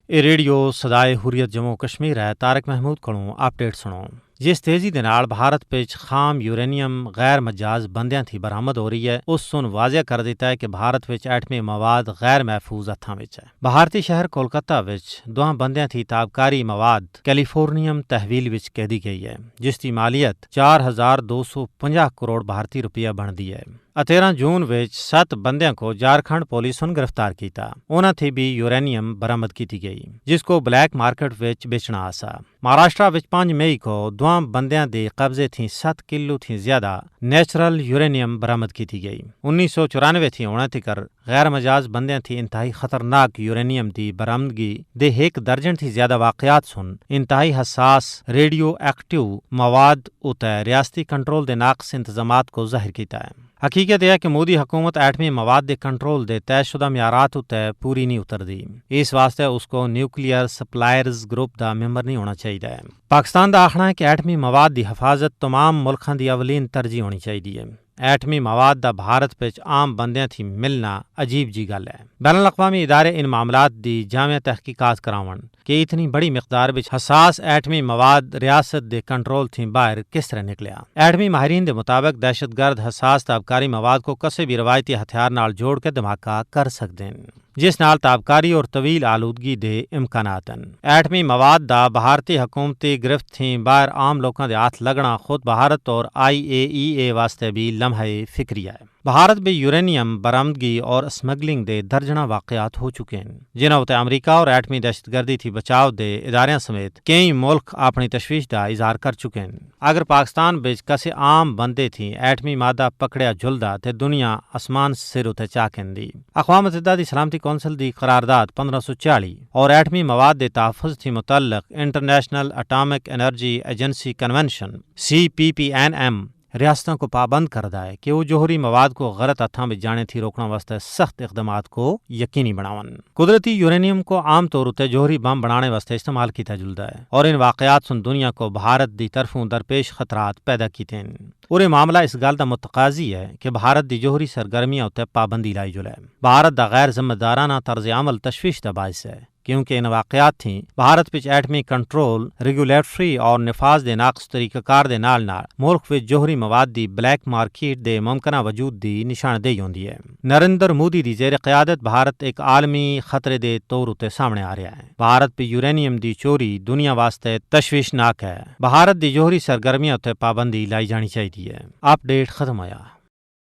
ਇਹ ਰੇਡੀਓ ਸਦਾਏ ਹੁਰੀਅਤ ਜੰਮੂ ਕਸ਼ਮੀਰ ਹੈ। ਤਾਰਕ ਮਹਿਮੂਦ ਕੋਲੋਂ ਅਪਡੇਟ ਸੁਣੋ। ਜਿਸ ਤੇਜ਼ੀ ਦੇ ਨਾਲ ਭਾਰਤ ਵਿੱਚ ਖਾਮ ਯੂਰੇਨੀਅਮ ਗੈਰ ਮਜਾਜ਼ ਬੰਦਿਆਂ ਦੀ ਬਰਾਮਦ ਹੋ ਰਹੀ ਹੈ, ਉਸ ਨੂੰ ਵਾਜ਼ਿਆ ਕਰ ਦਿੱਤਾ ਹੈ ਕਿ ਭਾਰਤ ਵਿੱਚ ਐਟਮੀ ਮਵਾਦ ਗੈਰ ਮਹਿਫੂਜ਼ ਹੱਥਾਂ ਵਿੱਚ ਹੈ। ਭਾਰਤੀ ਸ਼ਹਿਰ ਕੋਲਕਾਤਾ ਵਿੱਚ ਦੋਹਾਂ ਬੰਦਿਆਂ ਦੀ ਤਾਬਕਾਰੀ ਮਵਾਦ ਕੈਲੀਫੋਰਨੀਅਮ ਤਹਿਵੀਲ ਵਿੱਚ ਕੈਦੀ ਗਈ ਹੈ, ਜਿਸ ਦੀ ਮਾਲੀਅਤ 4,250 ਕਰੋੜ ਭਾਰਤੀ ਰੁਪਈਆ ਬਣਦੀ ਹੈ। 13 ਜੂਨ ਵਿੱਚ 7 ਬੰਦਿਆਂ کو جھارکھنڈ ਪੁਲਿਸ نے گرفتار کیتا۔ انہاں تھی بھی یورینیم برآمد کی گئی جس کو بلیک مارکیٹ وچ بیچنا آسا۔ مہاراشٹرا وچ 5 مئی کو دواں بندیاں دے قبضے تھی 7 کلو تھی زیادہ نیچرل یورینیم برآمد کی گئی۔ 1994 تھی ہونا تکر غیر مجاز بندیاں تھی انتہائی خطرناک یورینیم دی برآمدگی دے 1 درجن تھی زیادہ واقعات سن انتہائی حساس ریڈیو ایکٹیو مواد اتے ریاستی کنٹرول دے ناقص انتظامات کو ظاہر کیتا ہے۔ حقیقت یہ ہے کہ مودی حکومت ایٹمی مواد دے کنٹرول دے طے شدہ معیارات اتے پوری نہیں اتر دی۔ اس واسطے اس کو نیوکلیئر سپلائرز گروپ دا ممبر نہیں ہونا چاہیے۔ پاکستان دا آخنا ہے کہ ایٹمی مواد دی حفاظت تمام ملکاں دی اولین ترجیح ہونی چاہیے۔ ایٹمی مواد دا بھارت وچ عام بندیاں تھی ملنا عجیب جی گل ہے۔ بین الاقوامی ادارے ان معاملات دی جامع تحقیقات کراون کہ اتنی بڑی مقدار وچ حساس ایٹمی مواد ریاست دے کنٹرول تھی باہر کس طرح نکلیا۔ ایٹمی ماہرین دے مطابق دہشت گرد حساس تابکاری مواد کو کسی بھی روایتی ہتھیار نال جوڑ کے دھماکہ کر سکتے ہیں، جس نال تابکاری اور طویل آلودگی دے امکانات ہیں۔ ایٹمی مواد دا بھارتی حکومتی گرفت تھی باہر عام لوکاں دے ہاتھ لگنا خود بھارت اور IAEA واسطے بھی لمحہ فکریہ ہے۔ بھارت بھی یورینیم برآمدگی اور اسمگلنگ دے درجنہ واقعات ہو چکے ہیں، جنہاں تے امریکہ اور ایٹمی دہشت گردی تھی بچاؤ دے اداریاں سمیت کئی ملک اپنی تشویش دا اظہار کر چکے ہیں۔ اگر پاکستان بچ کسے عام بندے تھی ایٹمی مادہ پکڑیا جھلدا تے دنیا آسمان سر اتے چاکندی۔ اقوام متحدہ دی سلامتی کونسل دی قرارداد 1540 اور ایٹمی مواد دے تحفظ تھی متعلق international atomic energy agency convention CPPNM ریاستوں کو پابند کردہ ہے کہ وہ جوہری مواد کو غلط ہتھاں میں جانے تھی روکنا واسطے سخت اقدامات کو یقینی بناون۔ قدرتی یورینیم کو عام طور تے جوہری بم بنانے واسطے استعمال کیتا جلدا ہے اور ان واقعات سن دنیا کو بھارت دی طرفوں درپیش خطرات پیدا کیتے ہیں۔ اور یہ معاملہ اس گل دا متقاضی ہے کہ بھارت دی جوہری سرگرمیاں تے پابندی لائی جلے۔ بھارت دا غیر ذمہ دارانہ طرز عمل تشویش دا باعث ہے، کیونکہ ان واقعات تھیں بھارت وچ ایٹمی کنٹرول ریگولیٹری اور نفاذ دے ناقص طریقہ کار دے نال ملک وچ جوہری مواد دی بلیک مارکیٹ دے ممکنہ وجود دی نشاندہی ہوندی ہے۔ نریندر مودی دی زیر قیادت بھارت ایک عالمی خطرے دے طور اتے سامنے آ رہا ہے۔ بھارت پہ یورینیم دی چوری دنیا واسطے تشویشناک ہے۔ بھارت دی جوہری سرگرمیاں تے پابندی لائی جانی چاہیے۔ اپڈیٹ ختم ہویا۔